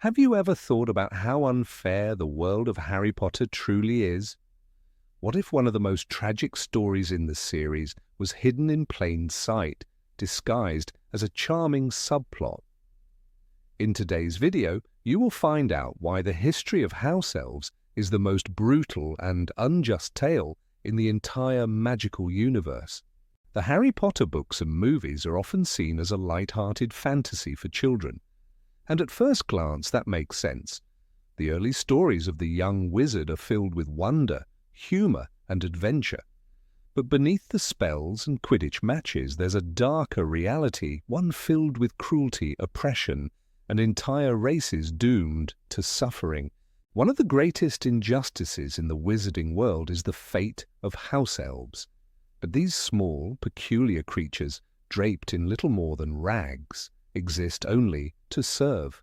Have you ever thought about how unfair the world of Harry Potter truly is? What if one of the most tragic stories in the series was hidden in plain sight, disguised as a charming subplot? In today's video, you will find out why the history of house elves is the most brutal and unjust tale in the entire magical universe. The Harry Potter books and movies are often seen as a light-hearted fantasy for children. And at first glance, that makes sense. The early stories of the young wizard are filled with wonder, humor, and adventure. But beneath the spells and Quidditch matches, there's a darker reality, one filled with cruelty, oppression, and entire races doomed to suffering. One of the greatest injustices in the wizarding world is the fate of house elves. But these small, peculiar creatures, draped in little more than rags, exist only to serve.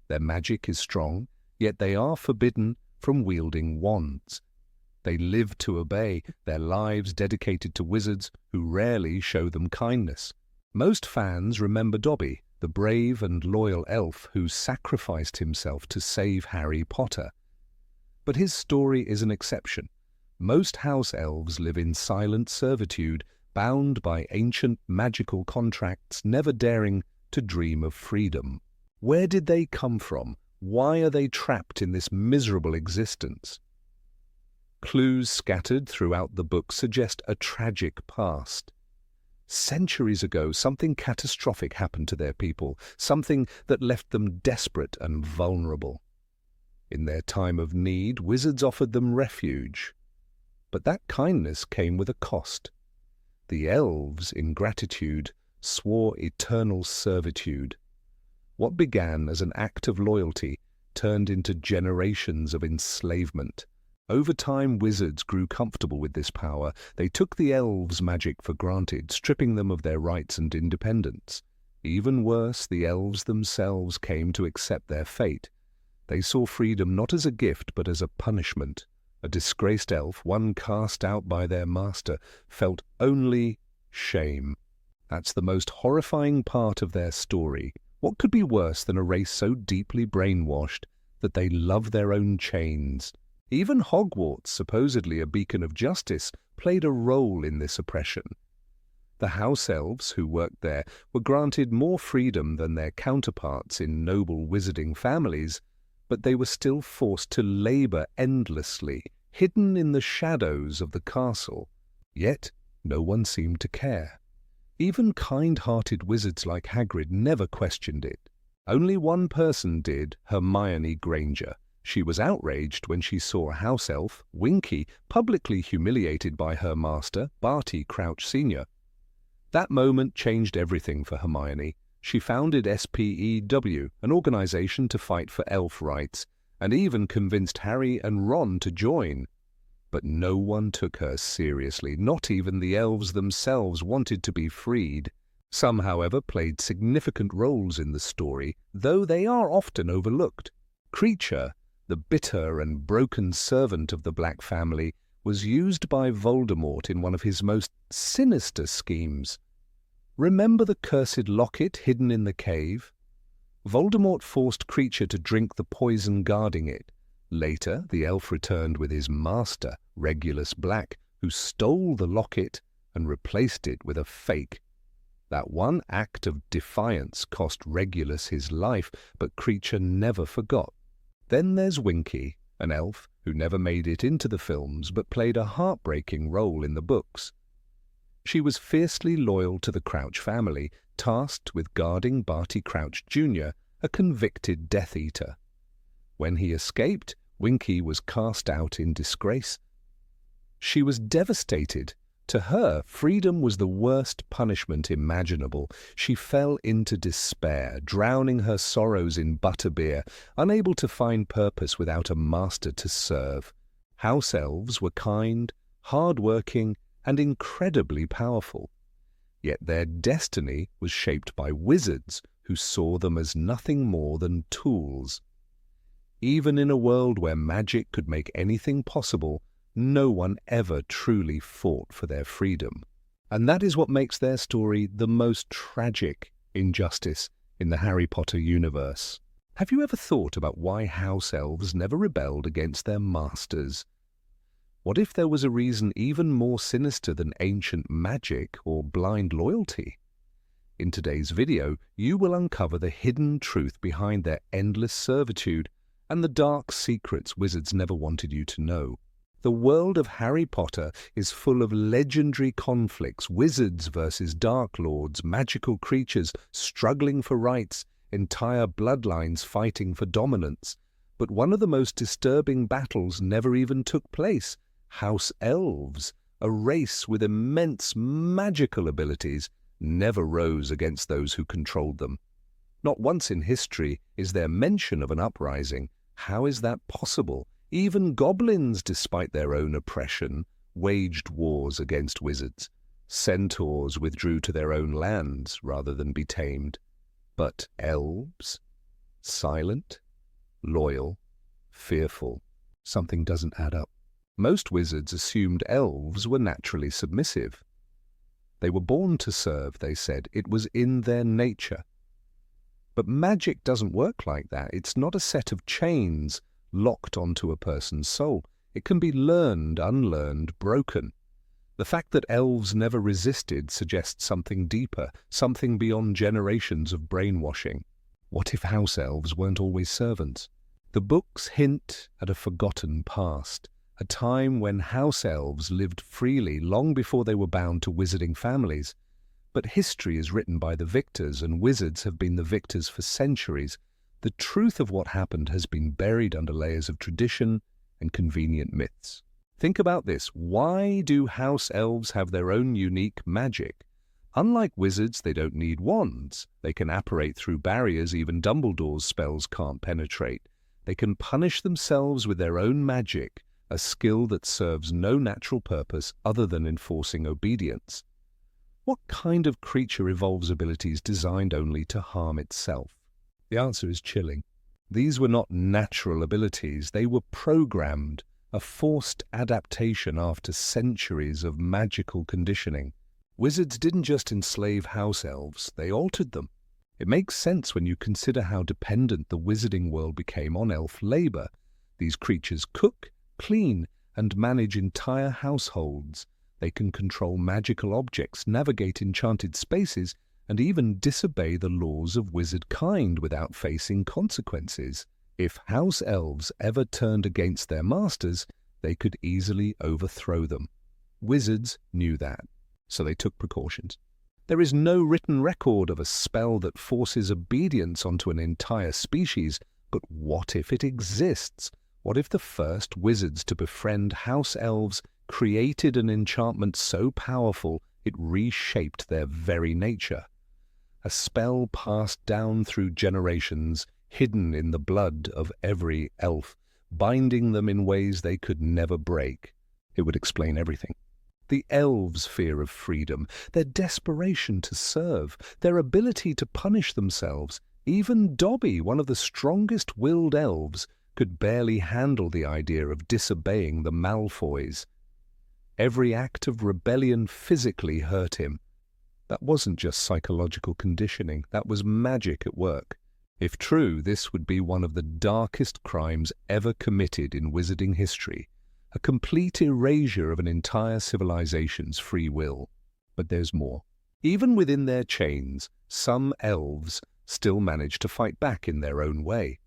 Their magic is strong, yet they are forbidden from wielding wands. They live to obey, their lives dedicated to wizards who rarely show them kindness. Most fans remember Dobby, the brave and loyal elf who sacrificed himself to save Harry Potter. But his story is an exception. Most house elves live in silent servitude, bound by ancient magical contracts, never daring to dream of freedom. Where did they come from? Why are they trapped in this miserable existence? Clues scattered throughout the book suggest a tragic past. Centuries ago, something catastrophic happened to their people, something that left them desperate and vulnerable. In their time of need, wizards offered them refuge. But that kindness came with a cost. The elves, in gratitude, swore eternal servitude. What began as an act of loyalty turned into generations of enslavement. Over time, wizards grew comfortable with this power. They took the elves' magic for granted, stripping them of their rights and independence. Even worse, the elves themselves came to accept their fate. They saw freedom not as a gift but as a punishment. A disgraced elf, one cast out by their master, felt only shame. That's the most horrifying part of their story. What could be worse than a race so deeply brainwashed that they love their own chains? Even Hogwarts, supposedly a beacon of justice, played a role in this oppression. The house elves who worked there were granted more freedom than their counterparts in noble wizarding families, but they were still forced to labor endlessly, hidden in the shadows of the castle. Yet no one seemed to care. Even kind-hearted wizards like Hagrid never questioned it. Only one person did, Hermione Granger. She was outraged when she saw a house elf, Winky, publicly humiliated by her master, Barty Crouch Sr. That moment changed everything for Hermione. She founded SPEW, an organization to fight for elf rights, and even convinced Harry and Ron to join. But no one took her seriously. Not even the elves themselves wanted to be freed. Some, however, played significant roles in the story, though they are often overlooked. Kreacher, the bitter and broken servant of the Black family, was used by Voldemort in one of his most sinister schemes. Remember the cursed locket hidden in the cave? Voldemort forced Kreacher to drink the poison guarding it. Later, the elf returned with his master, Regulus Black, who stole the locket and replaced it with a fake. That one act of defiance cost Regulus his life, but Kreacher never forgot. Then there's Winky, an elf who never made it into the films but played a heartbreaking role in the books. She was fiercely loyal to the Crouch family, tasked with guarding Barty Crouch Jr., a convicted Death Eater. When he escaped, Winky was cast out in disgrace. She was devastated. To her, freedom was the worst punishment imaginable. She fell into despair, drowning her sorrows in butterbeer, unable to find purpose without a master to serve. House elves were kind, hard-working, and incredibly powerful. Yet their destiny was shaped by wizards who saw them as nothing more than tools. Even in a world where magic could make anything possible, no one ever truly fought for their freedom. And that is what makes their story the most tragic injustice in the Harry Potter universe. Have you ever thought about why house elves never rebelled against their masters? What if there was a reason even more sinister than ancient magic or blind loyalty? In today's video, you will uncover the hidden truth behind their endless servitude and the dark secrets wizards never wanted you to know. The world of Harry Potter is full of legendary conflicts, wizards versus dark lords, magical creatures struggling for rights, entire bloodlines fighting for dominance. But one of the most disturbing battles never even took place. House Elves, a race with immense magical abilities, never rose against those who controlled them. Not once in history is there mention of an uprising. How is that possible? Even goblins, despite their own oppression, waged wars against wizards. Centaurs withdrew to their own lands rather than be tamed. But elves? Silent, loyal, fearful. Something doesn't add up. Most wizards assumed elves were naturally submissive. They were born to serve, they said. It was in their nature. But magic doesn't work like that. It's not a set of chains locked onto a person's soul. It can be learned, unlearned, broken. The fact that elves never resisted suggests something deeper, something beyond generations of brainwashing. What if house elves weren't always servants? The books hint at a forgotten past, a time when house elves lived freely long before they were bound to wizarding families. But history is written by the victors, and wizards have been the victors for centuries. The truth of what happened has been buried under layers of tradition and convenient myths. Think about this. Why do house elves have their own unique magic? Unlike wizards, they don't need wands. They can apparate through barriers even Dumbledore's spells can't penetrate. They can punish themselves with their own magic, a skill that serves no natural purpose other than enforcing obedience. What kind of creature evolves abilities designed only to harm itself? The answer is chilling. These were not natural abilities. They were programmed, a forced adaptation after centuries of magical conditioning. Wizards didn't just enslave house elves, they altered them. It makes sense when you consider how dependent the wizarding world became on elf labor. These creatures cook, clean, and manage entire households. They can control magical objects, navigate enchanted spaces, and even disobey the laws of wizard kind without facing consequences. If house elves ever turned against their masters, they could easily overthrow them. Wizards knew that, so they took precautions. There is no written record of a spell that forces obedience onto an entire species, but what if it exists? What if the first wizards to befriend house elves created an enchantment so powerful it reshaped their very nature? A spell passed down through generations, hidden in the blood of every elf, binding them in ways they could never break. It would explain everything. The elves' fear of freedom, their desperation to serve, their ability to punish themselves. Even Dobby, one of the strongest-willed elves, could barely handle the idea of disobeying the Malfoys. Every act of rebellion physically hurt him. That wasn't just psychological conditioning, that was magic at work. If true, this would be one of the darkest crimes ever committed in wizarding history, a complete erasure of an entire civilization's free will. But there's more. Even within their chains, some elves still manage to fight back in their own way.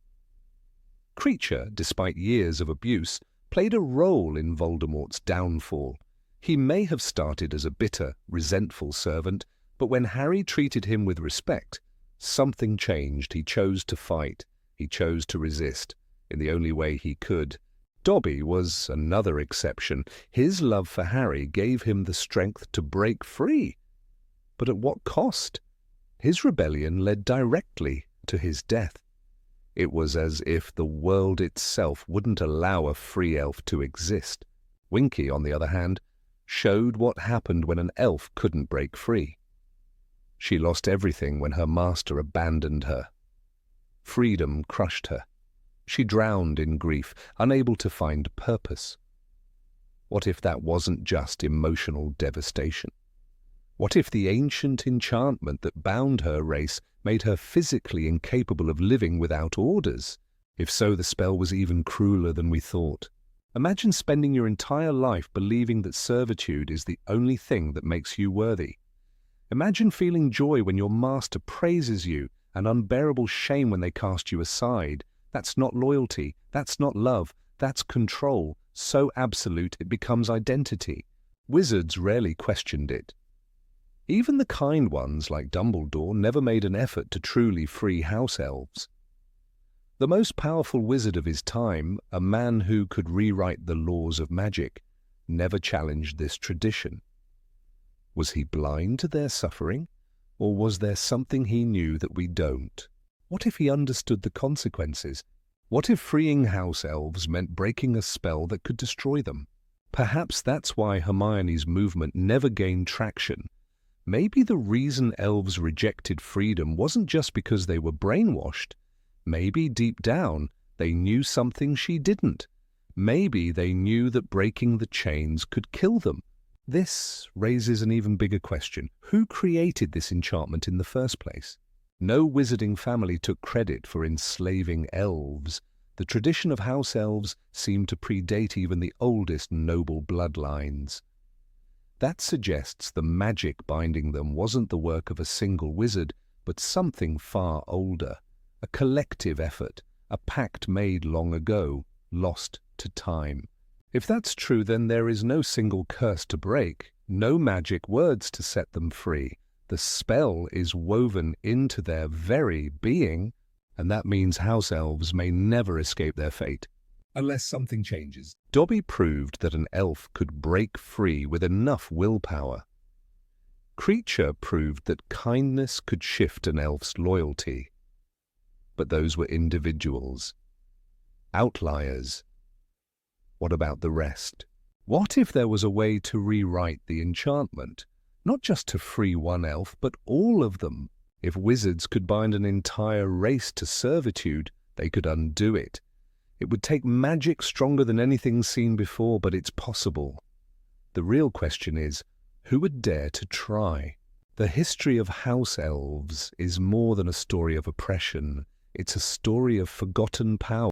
Kreacher, despite years of abuse, played a role in Voldemort's downfall. He may have started as a bitter, resentful servant, but when Harry treated him with respect, something changed. He chose to fight. He chose to resist, in the only way he could. Dobby was another exception. His love for Harry gave him the strength to break free. But at what cost? His rebellion led directly to his death. It was as if the world itself wouldn't allow a free elf to exist. Winky, on the other hand, showed what happened when an elf couldn't break free. She lost everything when her master abandoned her. Freedom crushed her. She drowned in grief, unable to find purpose. What if that wasn't just emotional devastation? What if the ancient enchantment that bound her race made her physically incapable of living without orders? If so, the spell was even crueler than we thought. Imagine spending your entire life believing that servitude is the only thing that makes you worthy. Imagine feeling joy when your master praises you and unbearable shame when they cast you aside. That's not loyalty, that's not love, that's control, so absolute it becomes identity. Wizards rarely questioned it. Even the kind ones, like Dumbledore, never made an effort to truly free house elves. The most powerful wizard of his time, a man who could rewrite the laws of magic, never challenged this tradition. Was he blind to their suffering, or was there something he knew that we don't? What if he understood the consequences? What if freeing house elves meant breaking a spell that could destroy them? Perhaps that's why Hermione's movement never gained traction. Maybe the reason elves rejected freedom wasn't just because they were brainwashed. Maybe deep down they knew something she didn't. Maybe they knew that breaking the chains could kill them. This raises an even bigger question. Who created this enchantment in the first place? No wizarding family took credit for enslaving elves. The tradition of house elves seemed to predate even the oldest noble bloodlines. That suggests the magic binding them wasn't the work of a single wizard, but something far older. A collective effort, a pact made long ago, lost to time. If that's true, then there is no single curse to break, no magic words to set them free. The spell is woven into their very being, and that means house elves may never escape their fate. Unless something changes. Dobby proved that an elf could break free with enough willpower. Creature proved that kindness could shift an elf's loyalty. But those were individuals. Outliers. What about the rest? What if there was a way to rewrite the enchantment? Not just to free one elf, but all of them. If wizards could bind an entire race to servitude, they could undo it. It would take magic stronger than anything seen before, but it's possible. The real question is, who would dare to try? The history of house elves is more than a story of oppression. It's a story of forgotten power.